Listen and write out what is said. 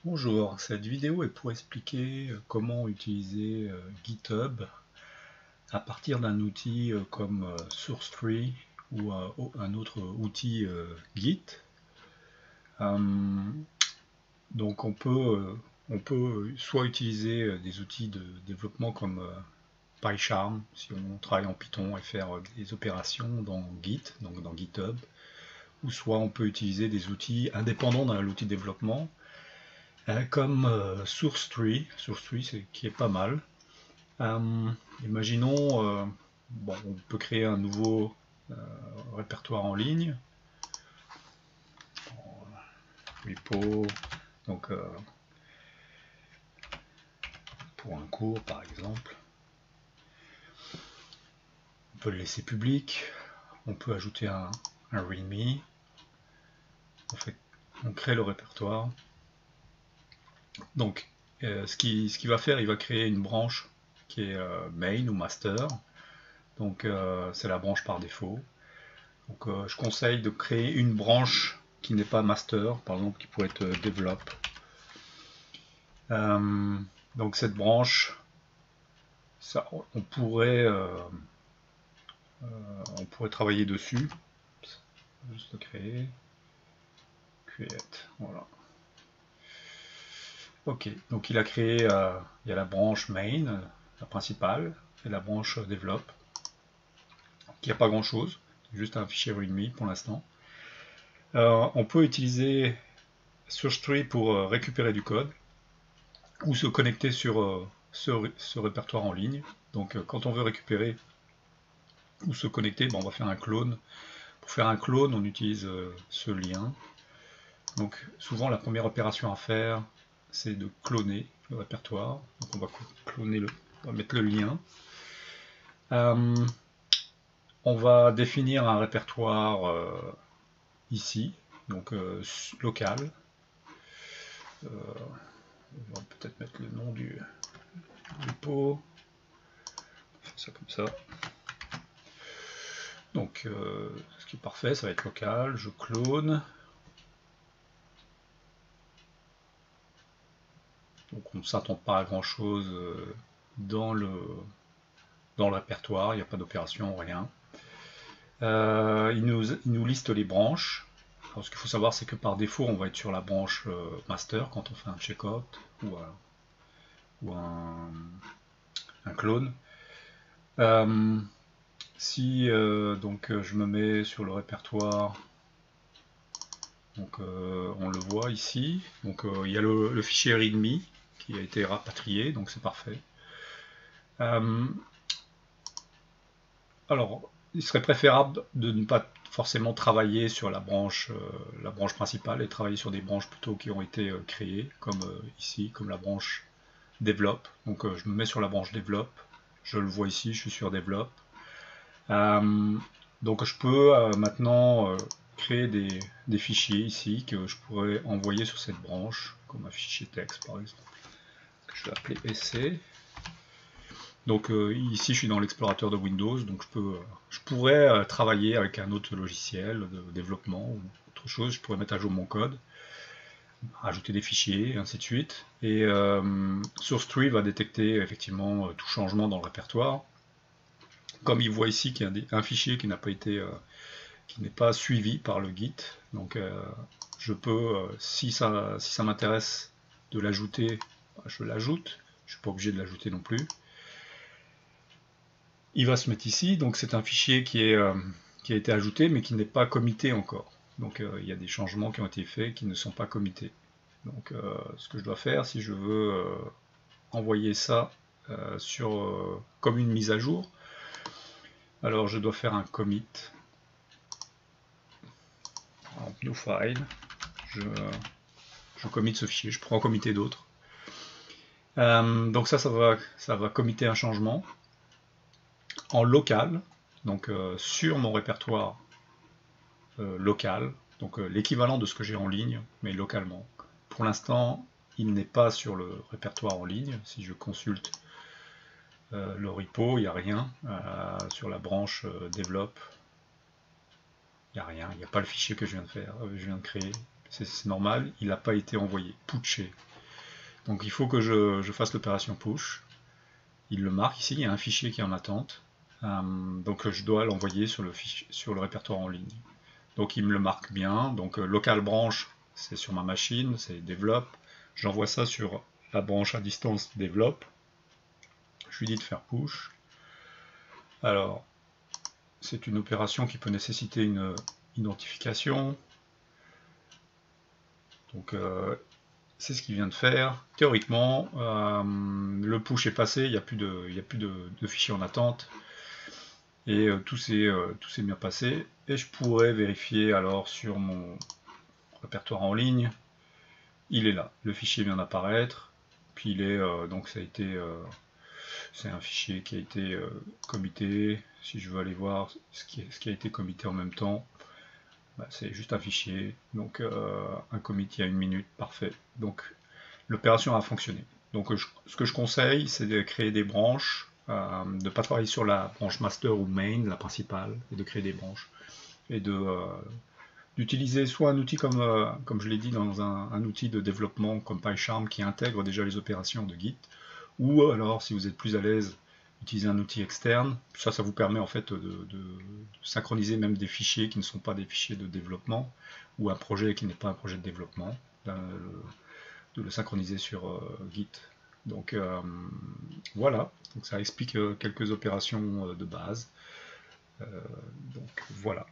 Bonjour, cette vidéo est pour expliquer comment utiliser GitHub à partir d'un outil comme SourceTree ou un autre outil Git. Donc on peut soit utiliser des outils de développement comme PyCharm si on travaille en Python et faire des opérations dans Git, donc dans GitHub, ou soit on peut utiliser des outils indépendants d'un outil de développement comme SourceTree, qui est pas mal. Imaginons, bon, on peut créer un nouveau répertoire en ligne, repo, donc pour un cours par exemple. On peut le laisser public, on peut ajouter un readme, on crée le répertoire. Donc ce qu'il va faire, il va créer une branche qui est main ou master. Donc c'est la branche par défaut. Donc je conseille de créer une branche qui n'est pas master, par exemple qui pourrait être develop. Donc cette branche, ça, on pourrait travailler dessus. Juste le créer. Create, voilà. Ok, donc il a créé, il y a la branche main, la principale, et la branche develop, qui n'a pas grand chose, juste un fichier readme pour l'instant. On peut utiliser SourceTree pour récupérer du code ou se connecter sur ce répertoire en ligne. Donc quand on veut récupérer ou se connecter, on va faire un clone. Pour faire un clone, on utilise ce lien. Donc souvent la première opération à faire, c'est de cloner le répertoire. Donc on va cloner on va mettre le lien. On va définir un répertoire ici, donc local. On va peut-être mettre le nom du repo. On fait ça comme ça. Donc ce qui est parfait, ça va être local. Je clone. Donc on ne s'attend pas à grand chose dans le répertoire, il n'y a pas d'opération, rien. Il nous liste les branches. Alors, ce qu'il faut savoir, c'est que par défaut, on va être sur la branche master quand on fait un checkout ou un clone. Si donc je me mets sur le répertoire, donc on le voit ici. Donc il y a le fichier readme qui a été rapatrié, donc c'est parfait. Alors, il serait préférable de ne pas forcément travailler sur la branche principale et travailler sur des branches plutôt qui ont été créées, comme ici, comme la branche develop. Donc je me mets sur la branche develop, je le vois ici, je suis sur develop. Donc je peux maintenant créer des fichiers ici que je pourrais envoyer sur cette branche, comme un fichier texte par exemple, que je vais appeler essai. Donc ici je suis dans l'explorateur de Windows, donc je pourrais travailler avec un autre logiciel de développement ou autre chose, je pourrais mettre à jour mon code, rajouter des fichiers, et ainsi de suite. Et SourceTree va détecter effectivement tout changement dans le répertoire. Comme il voit ici qu'il y a un fichier qui n'a pas été, qui n'est pas suivi par le Git, donc je peux, si ça m'intéresse de l'ajouter, je l'ajoute, je ne suis pas obligé de l'ajouter non plus. Il va se mettre ici, donc c'est un fichier qui a été ajouté mais qui n'est pas commité encore. Donc il y a des changements qui ont été faits qui ne sont pas commités. Donc ce que je dois faire, si je veux envoyer ça comme une mise à jour, alors je dois faire un commit en new file. Je commit ce fichier, je pourrais en committer d'autres. Donc ça va committer un changement en local, donc sur mon répertoire local, donc l'équivalent de ce que j'ai en ligne, mais localement. Pour l'instant, il n'est pas sur le répertoire en ligne. Si je consulte le repo, il n'y a rien. Sur la branche develop, il n'y a rien. Il n'y a pas le fichier que je viens de créer. C'est normal, il n'a pas été envoyé, putché. Donc il faut que je fasse l'opération push. Il le marque ici, il y a un fichier qui est en attente. Donc je dois l'envoyer sur le répertoire en ligne. Donc il me le marque bien. Donc local branch, c'est sur ma machine, c'est develop. J'envoie ça sur la branche à distance develop. Je lui dis de faire push. Alors, c'est une opération qui peut nécessiter une identification. Donc c'est ce qu'il vient de faire. Théoriquement, le push est passé, il n'y a plus de fichiers en attente. Et tout s'est bien passé. Et je pourrais vérifier alors sur mon répertoire en ligne. Il est là. Le fichier vient d'apparaître. Puis il est donc ça a été c'est un fichier qui a été commité. Si je veux aller voir ce qui a été commité en même temps, bah, c'est juste un fichier. Donc un commit il y a 1 minute, parfait. Donc l'opération a fonctionné. Donc ce que je conseille, c'est de créer des branches, de ne pas travailler sur la branche master ou main, la principale, et de créer des branches. Et d'utiliser soit un outil comme je l'ai dit, dans un outil de développement comme PyCharm qui intègre déjà les opérations de Git, ou alors si vous êtes plus à l'aise, utiliser un outil externe. Ça vous permet en fait de synchroniser même des fichiers qui ne sont pas des fichiers de développement, ou un projet qui n'est pas un projet de développement, de le synchroniser sur Git. Donc voilà, donc ça explique quelques opérations de base. Donc voilà.